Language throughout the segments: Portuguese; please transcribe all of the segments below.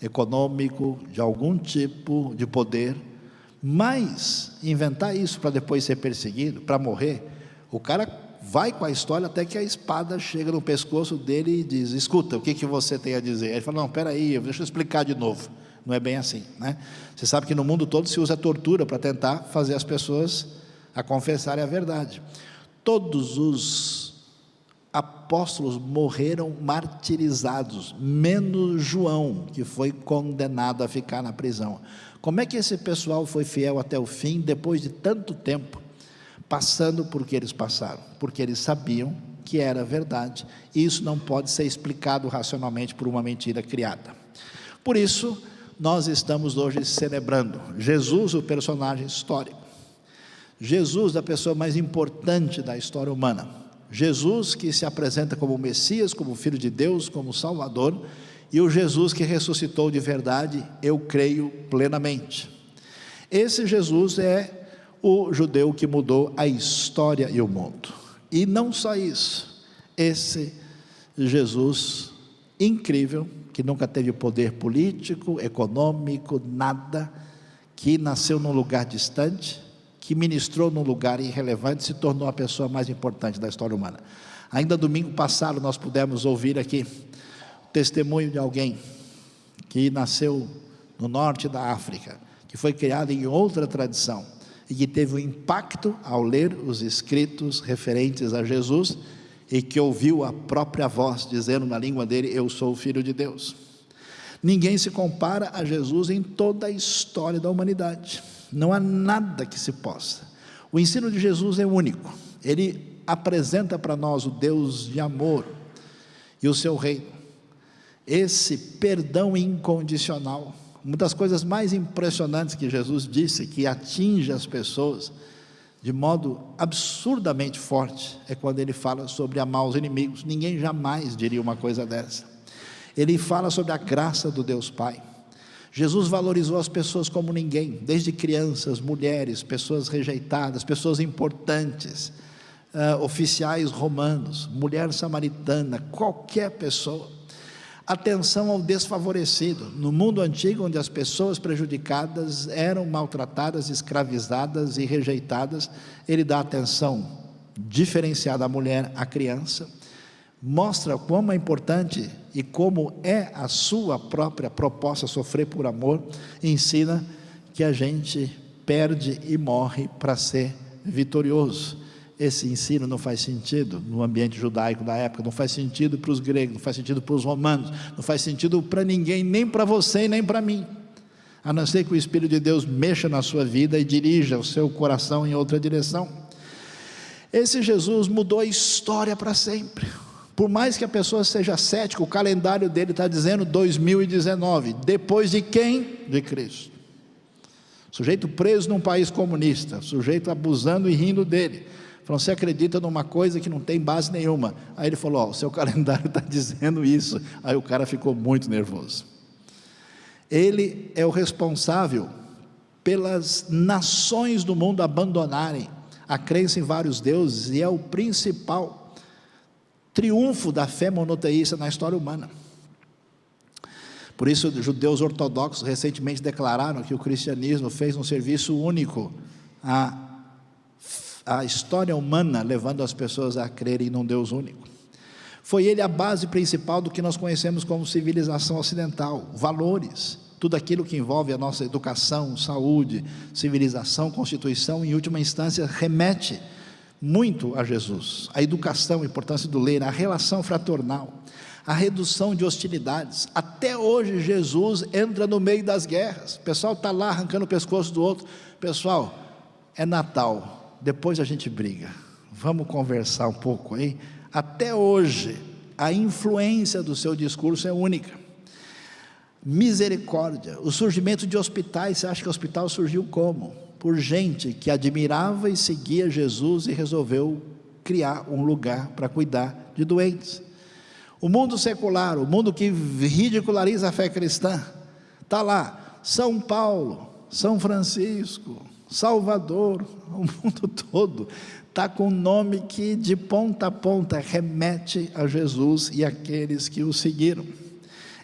econômico, de algum tipo de poder, mas inventar isso para depois ser perseguido, para morrer, o cara vai com a história até que a espada chega no pescoço dele e diz: escuta, o que você tem a dizer? Ele fala: não, peraí, deixa eu explicar de novo. Não é bem assim, né? Você sabe que no mundo todo se usa tortura para tentar fazer as pessoas a confessarem a verdade. Todos os apóstolos morreram martirizados, menos João, que foi condenado a ficar na prisão. Como é que esse pessoal foi fiel até o fim, depois de tanto tempo, passando por que eles passaram? Porque eles sabiam que era verdade, e isso não pode ser explicado racionalmente por uma mentira criada. Por isso, nós estamos hoje celebrando Jesus, o personagem histórico, Jesus, a pessoa mais importante da história humana, Jesus que se apresenta como o Messias, como o Filho de Deus, como o Salvador, e o Jesus que ressuscitou de verdade, eu creio plenamente. Esse Jesus é o judeu que mudou a história e o mundo. E não só isso, esse Jesus incrível, que nunca teve poder político, econômico, nada, que nasceu num lugar distante, que ministrou num lugar irrelevante, se tornou a pessoa mais importante da história humana. Ainda domingo passado nós pudemos ouvir aqui o testemunho de alguém que nasceu no norte da África, que foi criado em outra tradição, e que teve um impacto ao ler os escritos referentes a Jesus, e que ouviu a própria voz dizendo na língua dele: eu sou o Filho de Deus. Ninguém se compara a Jesus em toda a história da humanidade, não há nada que se possa. O ensino de Jesus é único, ele apresenta para nós o Deus de amor e o seu reino, esse perdão incondicional. Uma das coisas mais impressionantes que Jesus disse, que atinge as pessoas de modo absurdamente forte, é quando ele fala sobre amar os inimigos. Ninguém jamais diria uma coisa dessa. Ele fala sobre a graça do Deus Pai. Jesus valorizou as pessoas como ninguém, desde crianças, mulheres, pessoas rejeitadas, pessoas importantes, oficiais romanos, mulher samaritana, qualquer pessoa. Atenção ao desfavorecido. No mundo antigo, onde as pessoas prejudicadas eram maltratadas, escravizadas e rejeitadas, ele dá atenção diferenciada à mulher, à criança, mostra como é importante e como é a sua própria proposta sofrer por amor, ensina que a gente perde e morre para ser vitorioso. Esse ensino não faz sentido no ambiente judaico da época, não faz sentido para os gregos, não faz sentido para os romanos, não faz sentido para ninguém, nem para você e nem para mim, a não ser que o Espírito de Deus mexa na sua vida e dirija o seu coração em outra direção. Esse Jesus mudou a história para sempre. Por mais que a pessoa seja cética, o calendário dele está dizendo 2019, depois de quem? De Cristo. Sujeito preso num país comunista, sujeito abusando e rindo dele, falou: você acredita numa coisa que não tem base nenhuma? Aí ele falou: o seu calendário está dizendo isso. Aí o cara ficou muito nervoso. Ele é o responsável pelas nações do mundo abandonarem a crença em vários deuses, e é o principal triunfo da fé monoteísta na história humana. Por isso, os judeus ortodoxos recentemente declararam que o cristianismo fez um serviço único à história humana, levando as pessoas a crerem num Deus único. Foi ele a base principal do que nós conhecemos como civilização ocidental, valores, tudo aquilo que envolve a nossa educação, saúde, civilização, constituição, em última instância, remete muito a Jesus. A educação, a importância do ler, a relação fraternal, a redução de hostilidades. Até hoje Jesus entra no meio das guerras, o pessoal está lá arrancando o pescoço do outro. Pessoal, é Natal, depois a gente briga, vamos conversar um pouco aí. Até hoje a influência do seu discurso é única. Misericórdia, o surgimento de hospitais. Você acha que o hospital surgiu como? Por gente que admirava e seguia Jesus e resolveu criar um lugar para cuidar de doentes. O mundo secular, o mundo que ridiculariza a fé cristã, está lá, São Paulo, São Francisco, Salvador, o mundo todo está com um nome que de ponta a ponta remete a Jesus e aqueles que o seguiram.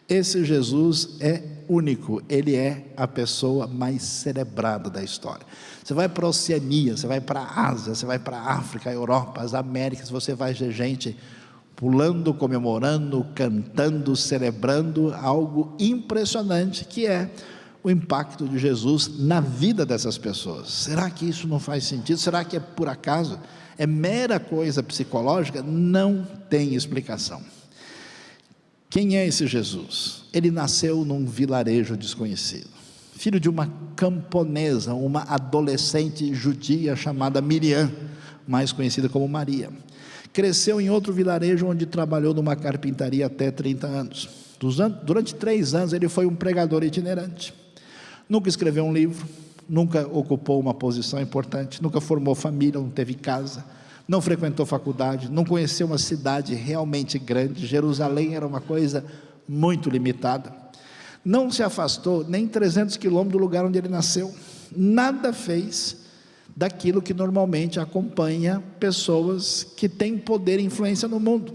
Esse Jesus é único, ele é a pessoa mais celebrada da história. Você vai para a Oceania, você vai para a Ásia, você vai para a África, a Europa, as Américas, você vai ver gente pulando, comemorando, cantando, celebrando algo impressionante, que é o impacto de Jesus na vida dessas pessoas. Será que isso não faz sentido? Será que é por acaso? É mera coisa psicológica? Não tem explicação. Quem é esse Jesus? Ele nasceu num vilarejo desconhecido, filho de uma camponesa, uma adolescente judia chamada Miriam, mais conhecida como Maria. Cresceu em outro vilarejo onde trabalhou numa carpintaria até 30 anos. Durante 3 anos ele foi um pregador itinerante. Nunca escreveu um livro, nunca ocupou uma posição importante, nunca formou família, não teve casa, não frequentou faculdade, não conheceu uma cidade realmente grande. Jerusalém era uma coisa muito limitada. Não se afastou nem 300 quilômetros do lugar onde ele nasceu. Nada fez daquilo que normalmente acompanha pessoas que têm poder e influência no mundo.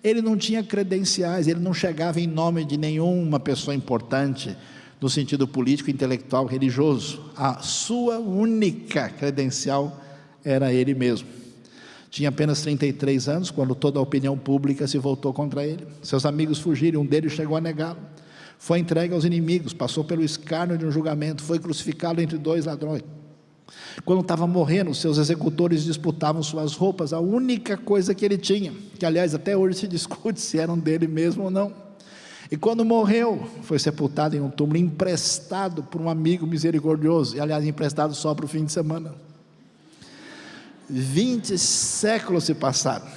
Ele não tinha credenciais, ele não chegava em nome de nenhuma pessoa importante, no sentido político, intelectual, religioso. A sua única credencial era ele mesmo. Tinha apenas 33 anos, quando toda a opinião pública se voltou contra ele. Seus amigos fugiram, um deles chegou a negá-lo. Foi entregue aos inimigos, passou pelo escárnio de um julgamento, foi crucificado entre 2 ladrões. Quando estava morrendo, seus executores disputavam suas roupas, a única coisa que ele tinha, que aliás até hoje se discute se eram dele mesmo ou não. E quando morreu, foi sepultado em um túmulo emprestado por um amigo misericordioso, e aliás emprestado só para o fim de semana. 20 séculos se passaram,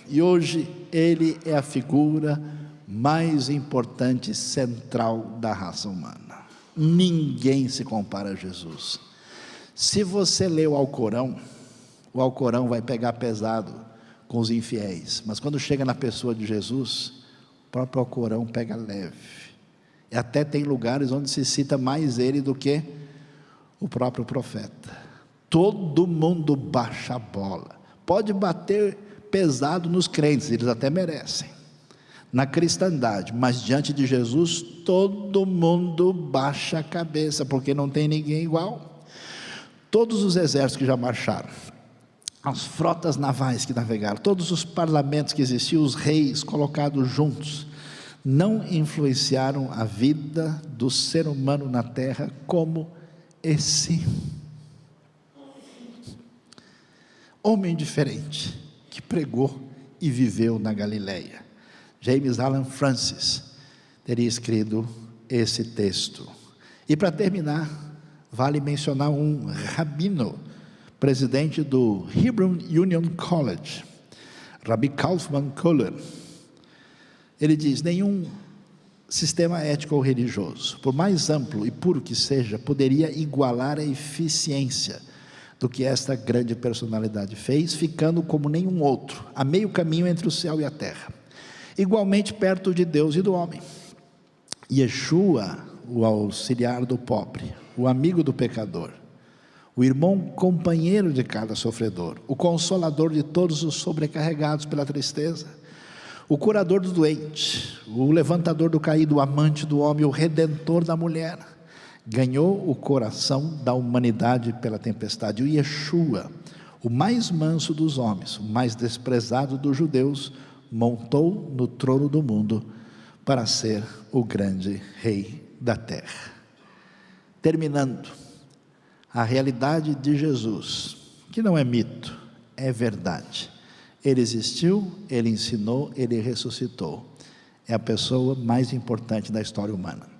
e hoje ele é a figura mais importante, central da raça humana. Ninguém se compara a Jesus. Se você lê o Alcorão vai pegar pesado com os infiéis, mas quando chega na pessoa de Jesus, o próprio Alcorão pega leve, e até tem lugares onde se cita mais ele do que o próprio profeta. Todo mundo baixa a bola, pode bater pesado nos crentes, eles até merecem, na cristandade, mas diante de Jesus, todo mundo baixa a cabeça, porque não tem ninguém igual. Todos os exércitos que já marcharam, as frotas navais que navegaram, todos os parlamentos que existiam, os reis colocados juntos, não influenciaram a vida do ser humano na terra como esse homem diferente, que pregou e viveu na Galileia. James Alan Francis teria escrito esse texto. E para terminar, vale mencionar um rabino, presidente do Hebrew Union College, Rabbi Kaufman Kohler. Ele diz: nenhum sistema ético ou religioso, por mais amplo e puro que seja, poderia igualar a eficiência do que esta grande personalidade fez, ficando como nenhum outro, a meio caminho entre o céu e a terra, igualmente perto de Deus e do homem. Yeshua, o auxiliar do pobre, o amigo do pecador, o irmão companheiro de cada sofredor, o consolador de todos os sobrecarregados pela tristeza, o curador do doente, o levantador do caído, o amante do homem, o redentor da mulher, ganhou o coração da humanidade pela tempestade. O Yeshua, o mais manso dos homens, o mais desprezado dos judeus, montou no trono do mundo para ser o grande rei da terra. Terminando, a realidade de Jesus, que não é mito, é verdade. Ele existiu, ele ensinou, ele ressuscitou. É a pessoa mais importante da história humana.